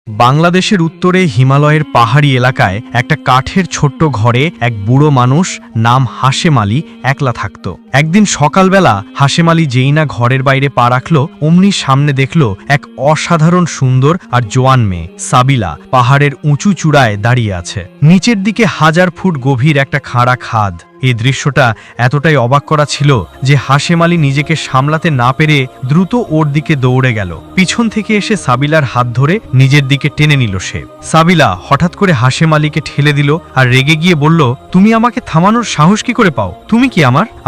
বাংলাদেশের উত্তরে হিমালয়ের পাহাড়ি এলাকায় একটা কাঠের ছোট্ট ঘরে এক বুড়ো মানুষ নাম হাশেম আলী একলা থাকত। একদিন সকালবেলা হাশেম আলী যেই না ঘরের বাইরে পা রাখল, অমনি সামনে দেখল এক অসাধারণ সুন্দর আর জোয়ান মেয়ে সাবিলা পাহাড়ের উঁচু চূড়ায় দাঁড়িয়ে আছে। নিচের দিকে 1000 ফুট গভীর একটা খাড়া খাদ। এই দৃশ্যটা এতটাই অবাক করা ছিল যে হাশেম আলী নিজেকে সামলাতে না পেরে দ্রুত ওর দিকে দৌড়ে গেল। পিছন থেকে এসে সাবিলার হাত ধরে নিজের দিকে টেনে নিল সে। সাবিলা হঠাৎ করে হাশেম আলীকে ঠেলে দিল আর রেগে গিয়ে বলল, তুমি আমাকে থামানোর সাহস কি করে পাও? তুমি কি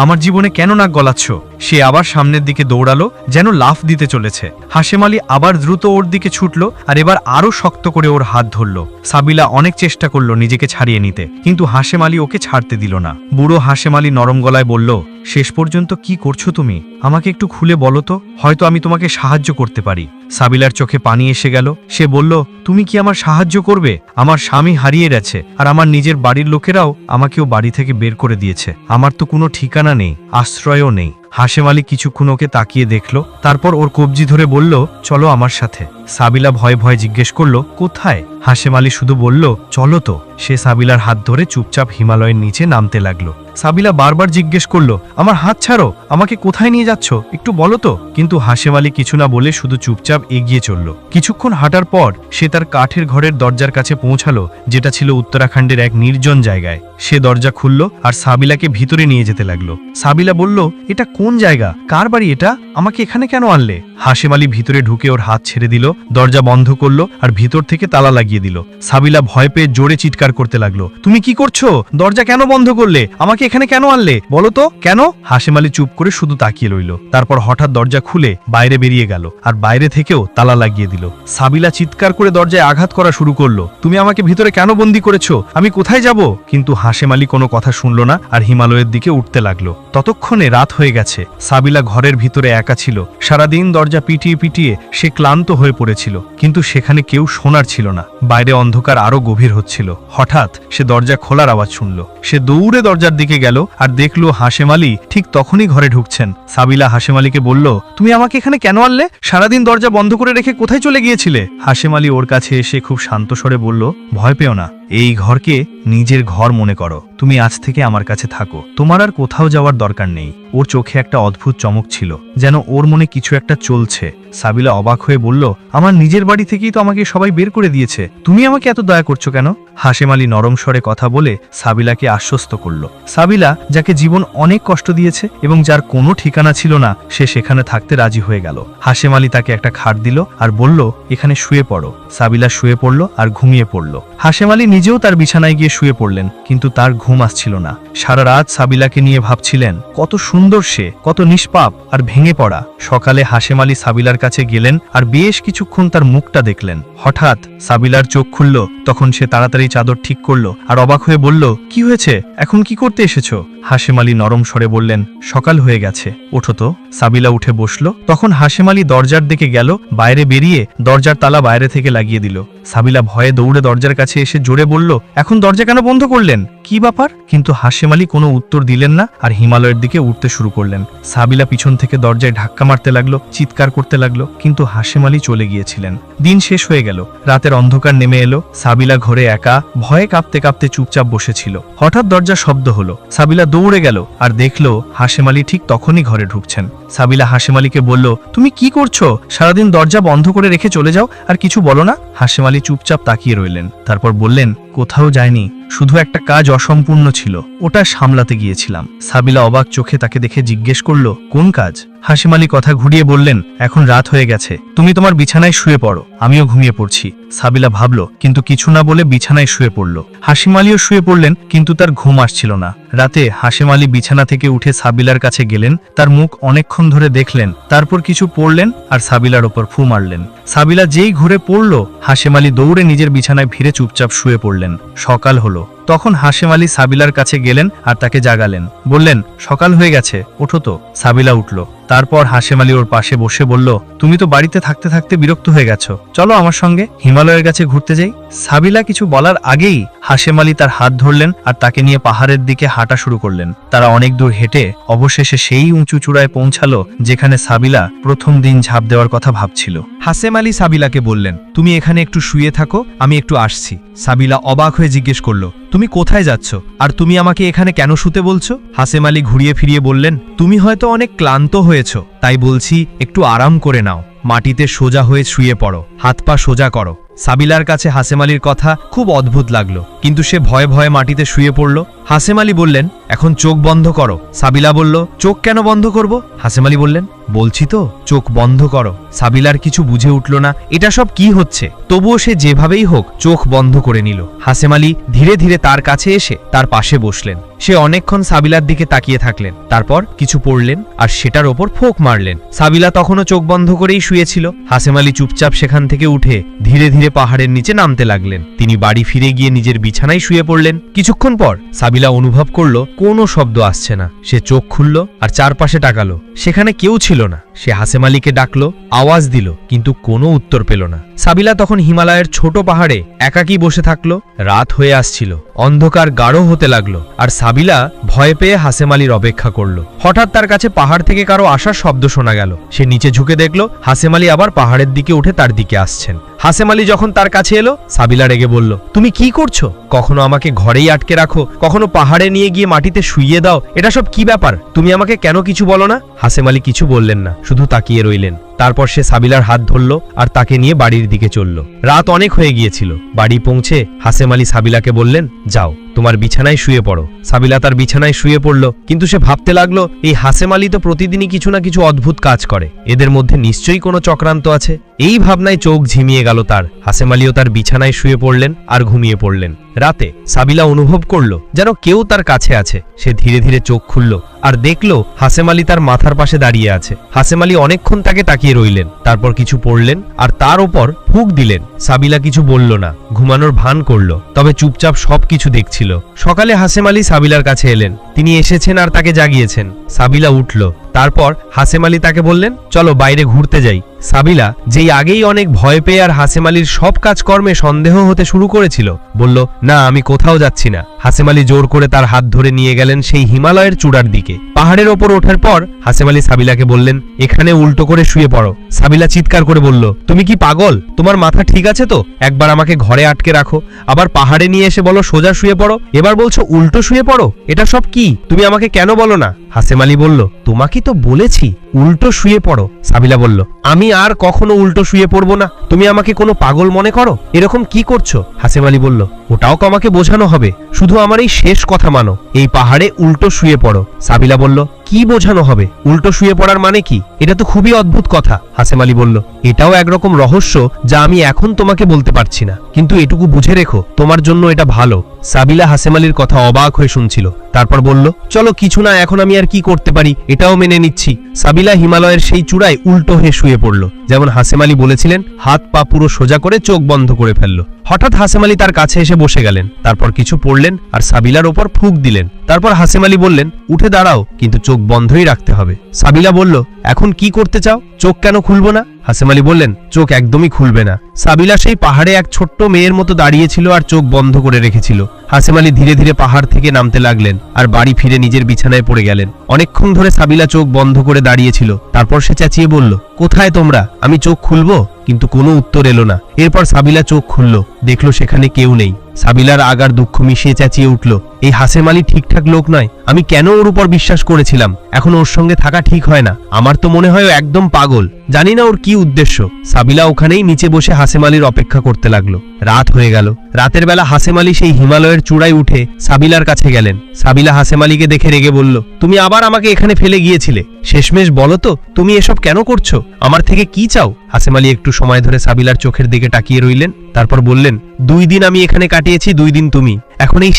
আমার জীবনে কেন নাক গলাচ্ছ? সে আবার সামনের দিকে দৌড়ালো, যেন লাফ দিতে চলেছে। হাশেম আলী আবার দ্রুত ওর দিকে ছুটল আর এবার আরো শক্ত করে ওর হাত ধরল। সাবিলা অনেক চেষ্টা করলো নিজেকে ছাড়িয়ে নিতে, কিন্তু হাশেম আলী ওকে ছাড়তে দিল না। বুড়ো হাশেম আলী নরম গলায় বলল, শেষ পর্যন্ত কি করছো তুমি? আমাকে একটু খুলে বলো তো, হয়তো আমি তোমাকে সাহায্য করতে পারি। সাবিলার চোখে পানি এসে গেল। সে বলল, তুমি কি আমার সাহায্য করবে? আমার স্বামী হারিয়ে গেছে আর আমার নিজের বাড়ির লোকেরাও আমাকেও বাড়ি থেকে বের করে দিয়েছে। আমার তো কোনো ঠিকানা নেই, আশ্রয়ও নেই। হাশেম আলী কিছুক্ষণ ওকে তাকিয়ে দেখল, তারপর ওর কবজি ধরে বলল, চলো আমার সাথে। সাবিলা ভয়ে ভয়ে জিজ্ঞেস করল, কোথায়? হাশেম আলী শুধু বলল, চলো তো। সে সাবিলার হাত ধরে চুপচাপ হিমালয়ের নিচে নামতে লাগলো। সাবিলা বারবার জিজ্ঞেস করল, আমার হাত ছাড়ো, আমাকে কোথায় নিয়ে যাচ্ছ, একটু বলো তো। কিন্তু হাশেম আলী কিছু না বলে শুধু চুপচাপ এগিয়ে চলল। কিছুক্ষণ হাঁটার পর সে তার কাঠের ঘরের দরজার কাছে পৌঁছালো, যেটা ছিল উত্তরাখণ্ডের এক নির্জন জায়গায়। সে দরজা খুলল আর সাবিলাকে ভিতরে নিয়ে যেতে লাগলো। সাবিলা বলল, এটা কোন জায়গা? কার বাড়ি এটা? আমাকে এখানে কেন আনলে? হাশেম আলী ভিতরে ঢুকে ওর হাত ছেড়ে দিল, দরজা বন্ধ করলো আর ভিতর থেকে তালা লাগিয়ে দিল। সাবিলা ভয় পেয়ে জোরে চিৎকার করতে লাগলো, তুমি কি করছো? দরজা কেন বন্ধ করলে? আমাকে এখানে কেন আনলে? বলো তো কেন? হাশেম আলী চুপ করে শুধু তাকিয়ে রইল। তারপর হঠাৎ দরজা খুলে বাইরে বেরিয়ে গেল আর বাইরে থেকেও তালা লাগিয়ে দিল। সাবিলা চিৎকার করে দরজায় আঘাত করা শুরু করলো, তুমি আমাকে ভিতরে কেন বন্দি করেছো? আমি কোথায় যাব? কিন্তু হাশেম আলী কোনো কথা শুনল না আর হিমালয়ের দিকে উঠতে লাগলো। ততক্ষণে রাত হয়ে গেছে। সাবিলা ঘরের ভিতরে একা ছিল। সারাদিন দরজা পিটিয়ে পিটিয়ে সে ক্লান্ত হয়ে পড়েছিল, কিন্তু সেখানে কেউ শোনার ছিল না। বাইরে অন্ধকার আরো গভীর হচ্ছিল। হঠাৎ সে দরজা খোলার আওয়াজ শুনল। সে দৌড়ে দরজার দিকে গেল আর দেখলো হাশেম আলী ঠিক তখনই ঘরে ঢুকছেন। সাবিলা হাশেম আলীকে বলল, তুমি আমাকে এখানে কেন আনলে? সারাদিন দরজা বন্ধ করে রেখে কোথায় চলে গিয়েছিলে? হাশেম আলী ওর কাছে এসে খুব শান্ত স্বরে বলল, ভয় পেও না, এই ঘরকে নিজের ঘর মনে করো। তুমি আজ থেকে আমার কাছে থাকো, তোমার আর কোথাও যাওয়ার দরকার নেই। ওর চোখে একটা অদ্ভুত চমক ছিল, যেন ওর মনে কিছু একটা চলছে। সাবিলা অবাক হয়ে বলল, আমার নিজের বাড়ি থেকেই তো আমাকে সবাই বের করে দিয়েছে, তুমি আমাকে এত দয়া করছো কেন? হাশেম আলী নরম স্বরে কথা বলে সাবিলাকে আশ্বস্ত করল। সাবিলা, যাকে জীবন অনেক কষ্ট দিয়েছে এবং যার কোনো ঠিকানা ছিল না, সে সেখানে থাকতে রাজি হয়ে গেল। হাশেম আলী তাকে একটা খাট দিল আর বলল, এখানে শুয়ে পড়ো। সাবিলা শুয়ে পড়ল আর ঘুমিয়ে পড়ল। হাশেম আলী নিজেও তার বিছানায় গিয়ে শুয়ে পড়লেন, কিন্তু তার ঘুম আসছিল না। সারা রাত সাবিলাকে নিয়ে ভাবছিলেন, কত সুন্দর সে, কত নিষ্পাপ আর ভেঙে পড়া। সকালে হাশেম আলী সাবিলার কাছে গেলেন আর বেশ কিছুক্ষণ তার মুখটা দেখলেন। হঠাৎ সাবিলার চোখ খুলল। তখন সে তাড়াতাড়ি চাদর ঠিক করলো আর অবাক হয়ে বলল, কি হয়েছে? এখন কি করতে এসেছো? হাশেম আলী নরম স্বরে বললেন, সকাল হয়ে গেছে, ওঠো তো। সাবিলা উঠে বসলো। তখন হাশেম আলী দরজার দিকে গেল, বাইরে বেরিয়ে দরজার তালা বাইরে থেকে লাগিয়ে দিল। সাবিলা ভয়ে দৌড়ে দরজার কাছে এসে জোরে বলল, এখন দরজা কেন বন্ধ করলেন? কি ব্যাপার? কিন্তু হাশেম আলী কোনো উত্তর দিলেন না আর হিমালয়ের দিকে উঠতে শুরু করলেন। সাবিলা পিছন থেকে দরজায় ধাক্কা মারতে লাগলো, চিৎকার করতে লাগলো, কিন্তু হাশেম আলী চলে গিয়েছিলেন। দিন শেষ হয়ে গেল, রাতের অন্ধকার নেমে এলো। সাবিলা ঘরে একা, ভয়ে কাঁপতে কাঁপতে চুপচাপ বসেছিল। হঠাৎ দরজার শব্দ হলো। সাবিলা দৌড়ে গেল আর দেখলো হাশেম আলী ঠিক তখনই ঘরে ঢুকছেন। সাবিলা হাশেম আলীকে বলল, তুমি কি করছো? সারাদিন দরজা বন্ধ করে রেখে চলে যাও আর কিছু বলো না? হাশেম আলী চুপচাপ তাকিয়ে রইলেন। তারপর বললেন, কোথাও যায়নি, শুধু একটা কাজ অসম্পূর্ণ ছিল, ওটা সামলাতে গিয়েছিলাম। সাবিলা অবাক চোখে তাকে দেখে জিজ্ঞেস করল, কোন কাজ? হাশেম আলী কথা ঘুরিয়ে বললেন, এখন রাত হয়ে গেছে, তুমি তোমার বিছানায় শুয়ে পড়ো, আমিও ঘুমিয়ে পড়ছি। সাবিলা ভাবল, কিন্তু কিছু না বলে বিছানায় শুয়ে পড়ল। হাশেম আলীও শুয়ে পড়লেন, কিন্তু তার ঘুম আসছিল না। রাতে হাশেম আলী বিছানা থেকে উঠে সাবিলার কাছে গেলেন, তার মুখ অনেকক্ষণ ধরে দেখলেন, তারপর কিছু পড়লেন আর সাবিলার ওপর ফু মারলেন। সাবিলা যেই ঘুরে পড়ল, হাশেম আলী দৌড়ে নিজের বিছানায় ভিড়ে চুপচাপ শুয়ে পড়লেন। সকাল হলো। তখন হাশেম আলী সাবিলার কাছে গেলেন আর তাকে জাগালেন, বললেন, সকাল হয়ে গেছে, ওঠো তো। সাবিলা উঠল। তারপর হাশেম আলী ওর পাশে বসে বলল, তুমি তো বাড়িতে থাকতে থাকতে বিরক্ত হয়ে গেছো, চলো আমার সঙ্গে হিমালয়ের কাছে ঘুরতে যাই। সাবিলা কিছু বলার আগেই হাশেম আলী তার হাত ধরলেন আর তাকে নিয়ে পাহাড়ের দিকে হাঁটা শুরু করলেন। তারা অনেক দূর হেঁটে অবশেষে সেই উঁচু চূড়ায় পৌঁছালো যেখানে সাবিলা প্রথম দিন ঝাঁপ দেওয়ার কথা ভাবছিল। হাশেম আলী সাবিলাকে বললেন, তুমি এখানে একটু শুয়ে থাকো, আমি একটু আসছি। সাবিলা অবাক হয়ে জিজ্ঞেস করলো, তুমি কোথায় যাচ্ছ আর তুমি আমাকে এখানে কেন শুতে বলছো? হাশেম আলী ঘুরিয়ে ফিরিয়ে বললেন, তুমি হয়তো অনেক ক্লান্ত হয়েছ, তাই বলছি একটু আরাম করে নাও, মাটিতে সোজা হয়ে শুয়ে পড়ো, হাত পা সোজা করো। সাবিলার কাছে হাশেম আলীর কথা খুব অদ্ভুত লাগলো, কিন্তু সে ভয়ে ভয়ে মাটিতে শুয়ে পড়ল। হাশেম আলী বললেন, এখন চোখ বন্ধ করো। সাবিলা বলল, চোখ কেন বন্ধ করব? হাশেম আলী বললেন, বলছি তো চোখ বন্ধ করো। সাবিলার কিছু বুঝে উঠল না এটা সব কি হচ্ছে, তবুও সে যেভাবেই হোক চোখ বন্ধ করে নিল। হাশেম আলী ধীরে ধীরে তার কাছে এসে তার পাশে বসলেন। সে অনেকক্ষণ সাবিলার দিকে তাকিয়ে থাকলেন, তারপর কিছু পড়লেন আর সেটার ওপর ফোঁক মারলেন। সাবিলা তখনও চোখ বন্ধ করেই শুয়েছিল। হাশেম আলী চুপচাপ সেখান থেকে উঠে ধীরে ধীরে পাহাড়ের নিচে নামতে লাগলেন। তিনি বাড়ি ফিরে গিয়ে নিজের বিছানায় শুয়ে পড়লেন। কিছুক্ষণ পর সাবিলা অনুভব করলো কোনো শব্দ আসছে না। সে চোখ খুলল আর চারপাশে তাকালো, সেখানে কেউ ছিল না। সে হাশেম আলীকে ডাকলো, আওয়াজ দিল, কিন্তু কোনো উত্তর পেল না। সাবিলা তখন হিমালয়ের ছোট পাহাড়ে একাকী বসে থাকলো। রাত হয়ে আসছিল, অন্ধকার গাঢ় হতে লাগলো, আর সাবিলা ভয় পেয়ে হাশেম আলীর অপেক্ষা করলো। হঠাৎ তার কাছে পাহাড় থেকে কারো আসার শব্দ শোনা গেল। সে নিচে ঝুঁকে দেখলো হাশেম আলী আবার পাহাড়ের দিকে উঠে তার দিকে আসছেন। হাশেম আলী যখন তার কাছে এলো, সাবিলা রেগে বলল, তুমি কি করছো? কখনো আমাকে ঘরেই আটকে রাখো, কখনো পাহাড়ে নিয়ে গিয়ে মাটিতে শুইয়ে দাও, এটা সব কি ব্যাপার? তুমি আমাকে কেন কিছু বলো না? হাশেম আলী কিছু বললেন না, শুধু তাকিয়ে রইলেন। তারপর সে সাবিলার হাত ধরল আর তাকে নিয়ে বাড়ির দিকে চলল। রাত অনেক হয়ে গিয়েছিল। বাড়ি পৌঁছে হাশেম আলী সাবিলাকে বললেন, যাও তোমার বিছানায় শুয়ে পড়ো। সাবিলা তার বিছানায় শুয়ে পড়ল, কিন্তু সে ভাবতে লাগলো, এই হাশেম আলী তো প্রতিদিনই কিছু না কিছু অদ্ভুত কাজ করে, এদের মধ্যে নিশ্চয়ই কোনো চক্রান্ত আছে। এই ভাবনায় চোখ ঝিমিয়ে গেল তার। হাশেম আলীও তার বিছানায় শুয়ে পড়লেন আর ঘুমিয়ে পড়লেন। রাতে সাবিলা অনুভব করল যেন কেউ তার কাছে আছে। সে ধীরে ধীরে চোখ খুলল আর দেখল হাশেম আলী তার মাথার পাশে দাঁড়িয়ে আছে। হাশেম আলী অনেকক্ষণ তাকে তাকিয়ে রইলেন, তারপর কিছু পড়লেন আর তার ওপর ফুঁক দিলেন। সাবিলা কিছু বলল না, ঘুমানোর ভান করল, তবে চুপচাপ সবকিছু দেখছিল। সকালে হাশেম আলী সাবিলার কাছে এলেন। তিনি এসেছেন আর তাকে জাগিয়েছেন। সাবিলা উঠল। তারপর হাশেম আলী তাকে বললেন, চলো বাইরে ঘুরতে যাই। সাবিলা, যেই আগেই অনেক ভয় পেয়ে আর হাশেম আলীর সব কাজকর্মে সন্দেহ হতে শুরু করেছিল, বলল, না আমি কোথাও যাচ্ছি না। হাশেম আলী জোর করে তার হাত ধরে নিয়ে গেলেন সেই হিমালয়ের চূড়ার দিকে। পাহাড়ের ওপর ওঠার পর হাশেম আলী সাবিলাকে বললেন, এখানে উল্টো করে শুয়ে পড়ো। সাবিলা চিৎকার করে বলল, তুমি কি পাগল? তোমার মাথা ঠিক আছে তো? একবার আমাকে ঘরে আটকে রাখো, আবার পাহাড়ে নিয়ে এসে বলো সোজা শুয়ে পড়ো, এবার বলছো উল্টো শুয়ে পড়ো, এটা সব কি? তুমি আমাকে কেন বলো না? হাশেম আলী বলল, তোমাকে তো বলেছি উল্টো শুয়ে পড়ো। সাবিলা বলল, আমি আর কখনো উল্টো শুয়ে পড়বো না। তুমি আমাকে কোনো পাগল মনে করো? এরকম কি করছো? হাশেম আলী বলল, ওটাও তো আমাকে বোঝানো হবে, শুধু আমার এই শেষ কথা মানো, এই পাহাড়ে উল্টো শুয়ে পড়ো। সাবিলা বলল, কি বোঝানো হবে? উল্টো শুয়ে পড়ার মানে কি? এটা তো খুবই অদ্ভুত কথা। হাশেম আলী বলল, এটাও একরকম রহস্য যা আমি এখন তোমাকে বলতে পারছি না, কিন্তু এটুকু বুঝে রেখো, তোমার জন্য এটা ভালো। সাবিলা হাশেম আলীর কথা অবাক হয়ে শুনছিল। তারপর বলল, চলো কিছু না, এখন আমি আর কি করতে পারি এটাও মেনে নিচ্ছি। সাবিলা হিমালয়ের সেই চূড়ায় উল্টো হয়ে শুয়ে পড়ল, যেমন হাশেম আলী বলেছিলেন, হাত পা পুরো সোজা করে চোখ বন্ধ করে ফেলল। হঠাৎ হাশেম আলী তার কাছে এসে বসে গেলেন। তারপর কিছু পড়লেন আর সাবিলার ওপর ফুঁক দিলেন। তারপর হাশেম আলী বললেন, উঠে দাঁড়াও, কিন্তু চোখ বন্ধই রাখতে হবে। সাবিলা বলল, এখন কি করতে চাও? চোখ কেন খুলবো না? হাশেম আলী বললেন, চোখ একদমই খুলবে না। সাবিলা সেই পাহাড়ে এক ছোট্ট মেয়ের মতো দাঁড়িয়েছিল আর চোখ বন্ধ করে রেখেছিল। হাশেম আলী ধীরে ধীরে পাহাড় থেকে নামতে লাগলেন আর বাড়ি ফিরে নিজের বিছানায় পড়ে গেলেন। অনেকক্ষণ ধরে সাবিলা চোখ বন্ধ করে দাঁড়িয়েছিল। তারপর সে চেঁচিয়ে বলল, কোথায় তোমরা? আমি চোখ খুলবো, কিন্তু কোনো উত্তর এলো না। এরপর সাবিলা চোখ খুলল, দেখলো সেখানে কেউ নেই। সাবিলার আগার দুঃখ মিশিয়ে চেঁচিয়ে উঠল, এই হাশেম আলী ঠিকঠাক লোক নয়, আমি কেন ওর উপর বিশ্বাস করেছিলাম? এখন ওর সঙ্গে থাকা ঠিক হয় না, আমার তো মনে হয় ও একদম পাগল, জানি না ওর কি উদ্দেশ্য। সাবিলা ওখানেই নিচে বসে হাশেম আলীর অপেক্ষা করতে লাগলো। রাত হয়ে গেল। রাতের বেলা হাশেম আলী সেই হিমালয়ের চূড়ায় উঠে সাবিলার কাছে গেলেন। সাবিলা হাশেম আলীকে দেখে রেগে বলল, তুমি আবার আমাকে এখানে ফেলে গিয়েছিলে, শেষমেশ বলো তো তুমি এসব কেন করছো? আমার থেকে কি চাও? হাশেম আলী একটু সময় ধরে সাবিলার চোখের দিকে তাকিয়ে রইলেন, তারপর বললেন, 2 দিন আমি এখানে কাটিয়েছি, 2 দিন তুমি। এখন এই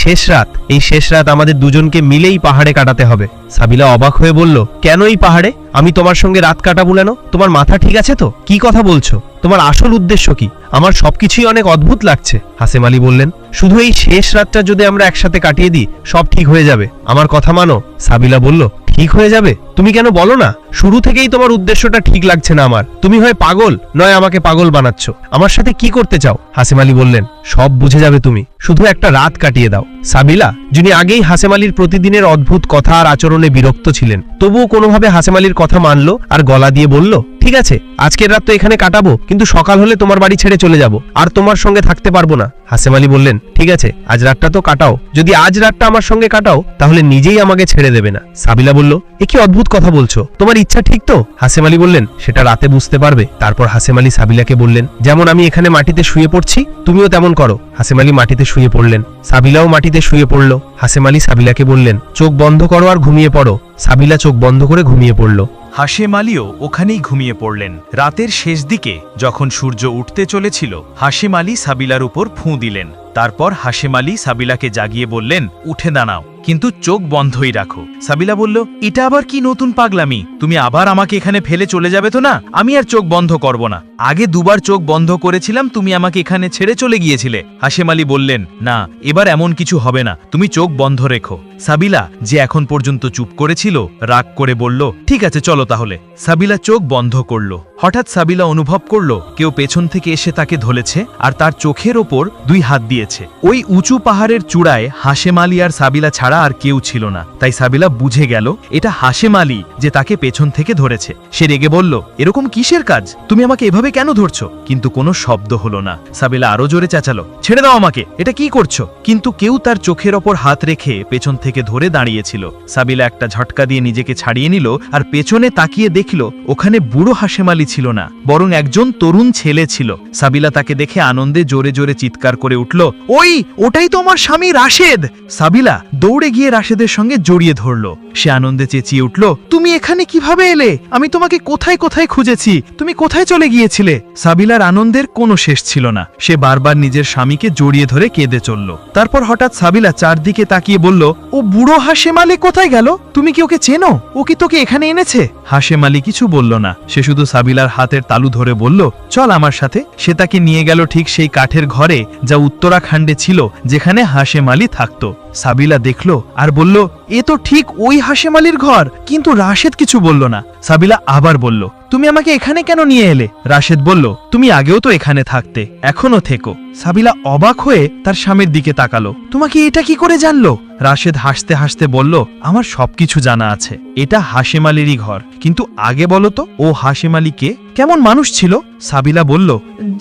শেষ রাত আমাদের দুজনকে মিলেই পাহাড়ে কাটাতে হবে। সাবিলা অবাক হয়ে বলল, কেন এই পাহাড়ে? আমি তোমার সঙ্গে রাত কাটাবো কেন? তোমার মাথা ঠিক আছে তো? কি কথা বলছো? তোমার আসল উদ্দেশ্য কি? আমার সবকিছুই অনেক অদ্ভুত লাগছে। হাশেম আলী বললেন, শুধু এই শেষ রাতটা যদি আমরা একসাথে কাটিয়ে দিই, সব ঠিক হয়ে যাবে, আমার কথা মানো। সাবিলা বলল, ঠিক হয়ে যাবে? তুমি কেন বলো না? শুরু থেকেই তোমার উদ্দেশ্যটা ঠিক লাগছে না আমার। তুমি হয় পাগল, নয় আমাকে পাগল বানাচ্ছ। আমার সাথে কি করতে চাও? হাসেম আলী বললেন, সব বুঝে যাবে তুমি, শুধু একটা রাত কাটিয়ে দাও। সাবিলা, যিনি আগেই হাসেম আলীর প্রতিদিনের অদ্ভুত কথা আর আচরণে বিরক্ত ছিলেন, তবুও কোনোভাবে হাসেম আলীর কথা মানলো আর গলা দিয়ে বলল, ঠিক আছে, আজকের রাত তো এখানে কাটাবো, কিন্তু সকাল হলে তোমার বাড়ি ছেড়ে চলে যাব, আর তোমার সঙ্গে থাকতে পারবো না। হাসেম আলী বললেন, ঠিক আছে, আজ রাতটা তো কাটাও। যদি আজ রাতটা আমার সঙ্গে কাটাও, তাহলে নিজেই আমাকে ছেড়ে দেবে না। সাবিলা বলল, এ কি অদ্ভুত কথা বলছো, তোমার ইচ্ছা ঠিক তো? হাসেম আলী বললেন, সেটা রাতে বুঝতে পারবে। তারপর হাসেম আলী সাবিলাকে বললেন, যেমন আমি এখানে মাটিতে শুয়ে পড়ছি, তুমিও তেমন করো। হাসেম আলী মাটিতে শুয়ে পড়লেন, সাবিলাও মাটিতে শুয়ে পড়ল। হাসেম আলী সাবিলাকে বললেন, চোখ বন্ধ করো আর ঘুমিয়ে পড়ো। সাবিলা চোখ বন্ধ করে ঘুমিয়ে পড়ল। হাশেম আলীও ওখানেই ঘুমিয়ে পড়লেন। রাতের শেষ দিকে যখন সূর্য উঠতে চলেছিল, হাশেম আলী সাবিলার উপর ফুঁ দিলেন। তারপর হাশেম আলী সাবিলাকে জাগিয়ে বললেন, উঠে দাঁড়াও, কিন্তু চোখ বন্ধই রাখো। সাবিলা বলল, এটা আবার কি নতুন পাগলামি? তুমি আবার আমাকে এখানে ফেলে চলে যাবে তো না? আমি আর চোখ বন্ধ করব না। আগে দুবার চোখ বন্ধ করেছিলাম, তুমি আমাকে এখানে ছেড়ে চলে গিয়েছিলে। হাশেম আলী বললেন, না, এবার এমন কিছু হবে না, তুমি চোখ বন্ধ রেখো। সাবিলা, যে এখন পর্যন্ত চুপ করেছিল, রাগ করে বলল, ঠিক আছে, চলো তাহলে। সাবিলা চোখ বন্ধ করল। হঠাৎ সাবিলা অনুভব করল কেউ পেছন থেকে এসে তাকে ধরেছে আর তার চোখের ওপর 2 হাত দিয়েছে। ওই উঁচু পাহাড়ের চূড়ায় হাশেম আলী আর সাবিলা ছাড়া আর কেউ ছিল না। তাই সাবিলা বুঝে গেল এটা হাশেম আলী যে তাকে পেছন থেকে ধরেছে। সে রেগে বলল, এরকম কিসের কাজ? তুমি আমাকে এভাবে কেন ধরছো? কিন্তু কোনো শব্দ হলো না। সাবিলা আরো জোরে চেঁচালো, ছেড়ে দাও আমাকে, এটা কি করছো? কিন্তু কেউ তার চোখের ওপর হাত রেখে পেছন থেকে ধরে দাঁড়িয়েছিল। সাবিলা একটা ঝটকা দিয়ে নিজেকে ছাড়িয়ে নিল আর পেছনে তাকিয়ে দেখল ওখানে বুড়ো হাশেম আলী ছিল না, বরং একজন তরুণ ছেলে ছিল। সাবিলা তাকে দেখে আনন্দে জোরে জোরে চিৎকার করে উঠল, ওই, ওটাই তো আমার স্বামী রাশেদ। সাবিলা দৌড়ে গিয়ে রাশেদের সঙ্গে জড়িয়ে ধরল। সে আনন্দে চেঁচিয়ে উঠল, তুমি এখানে কিভাবে এলে? আমি তোমাকে কোথায় কোথায় খুঁজেছি, তুমি কোথায় চলে গিয়েছিলে? সাবিলার আনন্দের কোনো শেষ ছিল না। সে বারবার নিজের স্বামীকে জড়িয়ে ধরে কেঁদে চলল। তারপর হঠাৎ সাবিলা চারদিকে তাকিয়ে বলল, ও বুড়ো হাশেম আলী কোথায় গেল? তুমি কি ওকে চেনো? ও কি তোকে এখানে এনেছে? হাশেম আলী কিছু বলল না। সে শুধু সাবিলার হাতের তালু ধরে বলল, চল আমার সাথে। সে তাকে নিয়ে গেল ঠিক সেই কাঠের ঘরে যা উত্তরাখণ্ডে ছিল, যেখানে হাশেম আলী থাকত। সাবিলা দেখল আর বলল, এ তো ঠিক ওই হাশেম আলীর ঘর। কিন্তু রাশেদ কিছু বলল না। সাবিলা আবার বলল, তুমি আমাকে এখানে কেন নিয়ে এলে? রাশেদ বলল, তুমি আগেও তো এখানে থাকতে, এখনো থেকো। সাবিলা অবাক হয়ে তার স্বামীর দিকে তাকালো, তোমাকে এটা কি করে জানলো? রাশেদ হাসতে হাসতে বলল, আমার সবকিছু জানা আছে। এটা হাশেম আলীরই ঘর। কিন্তু আগে বলো তো, ও হাশেম আলী কে? কেমন মানুষ ছিল? সাবিলা বলল,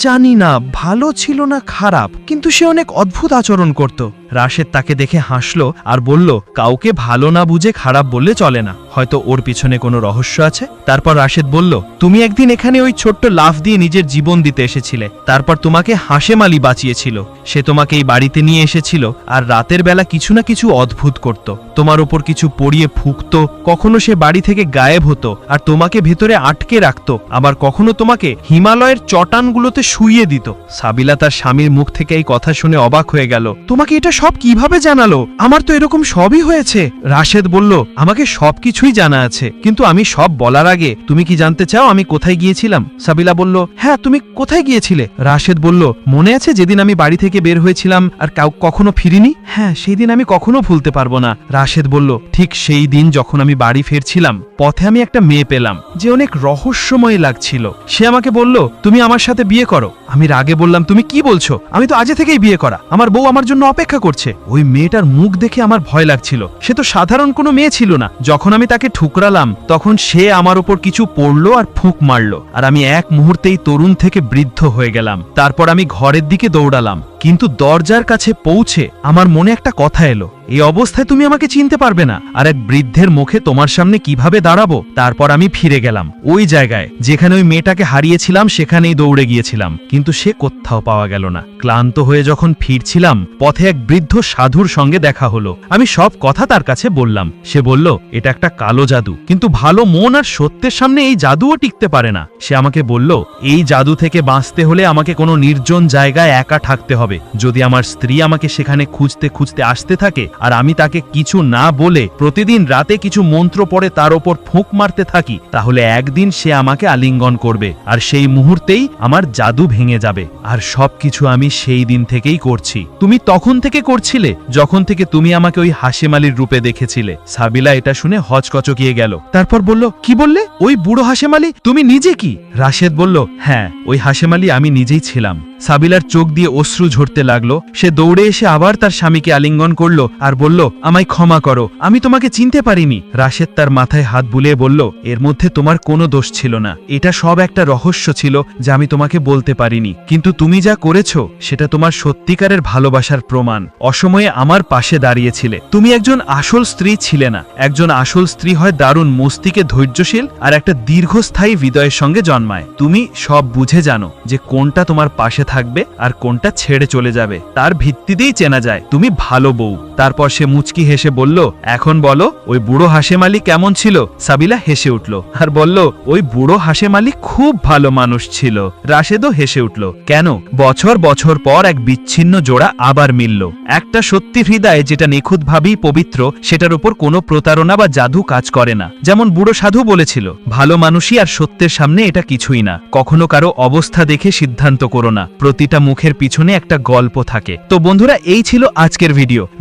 জানি না, ভালো ছিল না খারাপ, কিন্তু সে অনেক অদ্ভুত আচরণ করত। রাশেদ তাকে দেখে হাসলো আর বলল, কাউকে ভালো না বুঝে খারাপ বললে চলে না, হয়তো ওর পিছনে কোনো রহস্য আছে। তারপর রাশেদ বলল, তুমি একদিন এখানে ওই ছোট্ট লাফ দিয়ে নিজের জীবন দিতে এসেছিলে, তারপর তোমাকে হাশেম আলী বাঁচিয়েছিল। সে তোমাকে এই বাড়িতে নিয়ে এসেছিল আর রাতের বেলা কিছু না কিছু অদ্ভুত করত, তোমার ওপর কিছু পড়িয়ে ফুঁকত, কখনো সে বাড়ি থেকে গায়েব হতো আর তোমাকে ভেতরে আটকে রাখত, আবার কখনো তোমাকে হিমালয়ের চটানগুলোতে শুইয়ে দিত। সাবিলা তার স্বামীর মুখ থেকে এই কথা শুনে অবাক হয়ে গেল। তোমাকে এটা সব কিভাবে জানালো? আমার তো এরকম সবই হয়েছে। রাশেদ বলল, আমাকে সবকিছুই জানা আছে, কিন্তু আমি সব বলার আগে তুমি কি জানতে চাও আমি কোথায় গিয়েছিলাম? সাবিলা বলল, হ্যাঁ, তুমি কোথায় গিয়েছিলে? রাশেদ বলল, মনে আছে যেদিন আমি বাড়ি থেকে বের হয়েছিলাম আর কখনো ফিরিনি? হ্যাঁ, সেই দিন আমি কখনো ভুলতে পারবো না। রাশেদ বলল, ঠিক সেই দিন যখন আমি বাড়ি ফিরছিলাম, পথে আমি একটা মেয়ে পেলাম যে অনেক রহস্যময় লাগছিল। সে আমাকে বলল, তুমি আমার সাথে বিয়ে করো। আমি রাগে বললাম, তুমি কি বলছো? আমি তো আজে থেকেই বিয়ে করা, আমার বউ আমার জন্য অপেক্ষা করছে। ওই মেয়েটার মুখ দেখে আমার ভয় লাগছিল। সে তো সাধারণ কোনো মেয়ে ছিল না। যখন আমি তাকে ঠুকরালাম, তখন সে আমার উপর কিছু পড়লো আর ফুঁক মারলো, আর আমি এক মুহূর্তেই তরুণ থেকে বৃদ্ধ হয়ে গেলাম। তারপর আমি ঘরের দিকে দৌড়ালাম, কিন্তু দরজার কাছে পৌঁছে আমার মনে একটা কথা এলো, এই অবস্থায় তুমি আমাকে চিনতে পারবে না, আর এক বৃদ্ধের মুখে তোমার সামনে কিভাবে দাঁড়াবো? তারপর আমি ফিরে গেলাম ওই জায়গায় যেখানে ওই মেয়েটাকে হারিয়েছিলাম, সেখানেই দৌড়ে গিয়েছিলাম, কিন্তু সে কোথাও পাওয়া গেল না। ক্লান্ত হয়ে যখন ফিরছিলাম, পথে এক বৃদ্ধ সাধুর সঙ্গে দেখা হলো। আমি সব কথা তার কাছে বললাম। সে বলল, এটা একটা কালো জাদু, কিন্তু ভালো মন আর সত্যের সামনে এই জাদুও টিকতে পারে না। সে আমাকে বলল, এই জাদু থেকে বাঁচতে হলে আমাকে কোনো নির্জন জায়গায় একা থাকতে হবে। হবে। যদি আমার স্ত্রী আমাকে সেখানে খুঁজতে খুঁজতে আসতে থাকে আর আমি তাকে কিছু না বলে প্রতিদিন রাতে কিছু মন্ত্র পড়ে তার ওপর ফোঁক মারতে থাকি, তাহলে একদিন সে আমাকে আলিঙ্গন করবে আর সেই মুহূর্তেই আমার জাদু ভেঙে যাবে। আর সবকিছু আমি সেই দিন থেকেই করছি। তুমি তখন থেকে করছিলে যখন থেকে তুমি আমাকে ওই হাশেম আলীর রূপে দেখেছিলে। সাবিলা এটা শুনে হচকচকিয়ে গেল। তারপর বলল, কি বললে? ওই বুড়ো হাশেম আলী? তুমি নিজে কি? রাশেদ বলল, হ্যাঁ, ওই হাশেম আলী আমি নিজেই ছিলাম। সাবিলার চোখ দিয়ে অশ্রু ঝরতে লাগলো। সে দৌড়ে এসে আবার তার স্বামীকে আলিঙ্গন করলো আর বলল, আমায় ক্ষমা করো, আমি তোমাকে চিনতে পারিনি। রাশেদ তার মাথায় হাত বুলিয়ে বলল, এর মধ্যে তোমার কোনো দোষ ছিল না। এটা সব একটা রহস্য ছিল যা আমি তোমাকে বলতে পারিনি। কিন্তু তুমি যা করেছো সেটা তোমার সত্যিকারের ভালোবাসার প্রমাণ। অসময়ে আমার পাশে দাঁড়িয়েছিলে। তুমি একজন আসল স্ত্রী ছিলে না। একজন আসল স্ত্রী হয় দারুণ মস্তিকে ধৈর্যশীল আর একটা দীর্ঘস্থায়ী হৃদয়ের সঙ্গে জন্মায়। তুমি সব বুঝে জানো যে কোনটা তোমার পাশে থাকবে আর কোনটা ছেড়ে চলে যাবে। তার ভিত্তিতেই চেনা যায় তুমি ভালো বউ। তারপর সে মুচকি হেসে বলল, এখন বলো ওই বুড়ো হাশেম আলী কেমন ছিল? সাবিলা হেসে উঠল আর বলল, ওই বুড়ো হাশেম আলী খুব ভালো মানুষ ছিল। রাশেদও হেসে উঠল। কেন? বছর বছর পর এক বিচ্ছিন্ন জোড়া আবার মিলল। একটা সত্যি হৃদয় যেটা নিখুঁতভাবেই পবিত্র, সেটার উপর কোনো প্রতারণা বা জাদু কাজ করে না। যেমন বুড়ো সাধু বলেছিল, ভালো মানুষই আর সত্যের সামনে এটা কিছুই না। কখনো কারো অবস্থা দেখে সিদ্ধান্ত করো না। প্রতিটা মুখের পিছনে একটা গল্প থাকে। তো বন্ধুরা, এই ছিল আজকের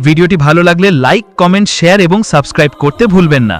ভিডিওটি ভালো লাগলে লাইক, কমেন্ট, শেয়ার এবং সাবস্ক্রাইব করতে ভুলবেন না।